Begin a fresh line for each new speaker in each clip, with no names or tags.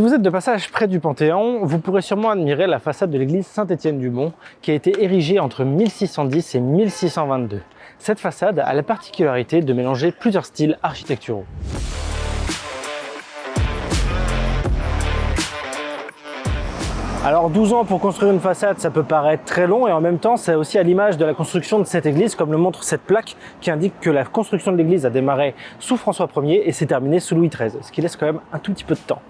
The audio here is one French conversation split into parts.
Si vous êtes de passage près du Panthéon, vous pourrez sûrement admirer la façade de l'église Saint-Étienne-du-Mont qui a été érigée entre 1610 et 1622. Cette façade a la particularité de mélanger plusieurs styles architecturaux. Alors 12 ans pour construire une façade, ça peut paraître très long et en même temps c'est aussi à l'image de la construction de cette église, comme le montre cette plaque qui indique que la construction de l'église a démarré sous François Ier et s'est terminée sous Louis XIII, ce qui laisse quand même un tout petit peu de temps.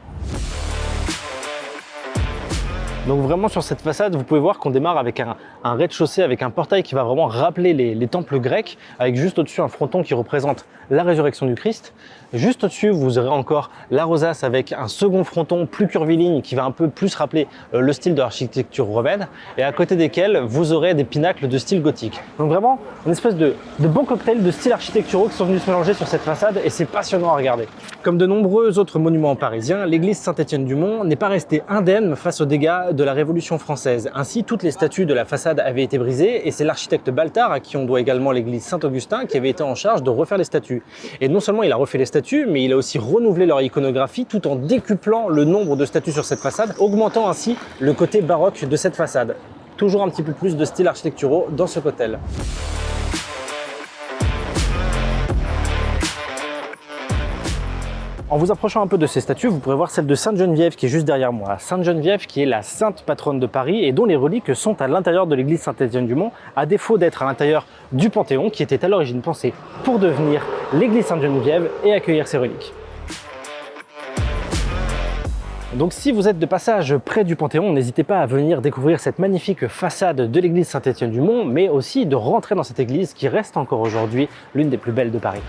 Donc vraiment sur cette façade, vous pouvez voir qu'on démarre avec un rez-de-chaussée, avec un portail qui va vraiment rappeler les temples grecs, avec juste au-dessus un fronton qui représente la résurrection du Christ. Juste au-dessus, vous aurez encore la rosace avec un second fronton plus curviligne qui va un peu plus rappeler le style de l'architecture romaine, et à côté desquels vous aurez des pinacles de style gothique. Donc vraiment une espèce de bon cocktail de styles architecturaux qui sont venus se mélanger sur cette façade et c'est passionnant à regarder. Comme de nombreux autres monuments parisiens, l'église Saint-Étienne-du-Mont n'est pas restée indemne face aux dégâts de la Révolution française. Ainsi, toutes les statues de la façade avaient été brisées et c'est l'architecte Baltard, à qui on doit également l'église Saint-Augustin, qui avait été en charge de refaire les statues. Et non seulement il a refait les statues, mais il a aussi renouvelé leur iconographie tout en décuplant le nombre de statues sur cette façade, augmentant ainsi le côté baroque de cette façade. Toujours un petit peu plus de styles architecturaux dans ce cocktail. En vous approchant un peu de ces statues, vous pourrez voir celle de Sainte Geneviève qui est juste derrière moi. Sainte Geneviève qui est la sainte patronne de Paris et dont les reliques sont à l'intérieur de l'église Saint-Étienne-du-Mont, à défaut d'être à l'intérieur du Panthéon qui était à l'origine pensé pour devenir l'église Sainte-Geneviève et accueillir ses reliques. Donc si vous êtes de passage près du Panthéon, n'hésitez pas à venir découvrir cette magnifique façade de l'église Saint-Étienne-du-Mont, mais aussi de rentrer dans cette église qui reste encore aujourd'hui l'une des plus belles de Paris.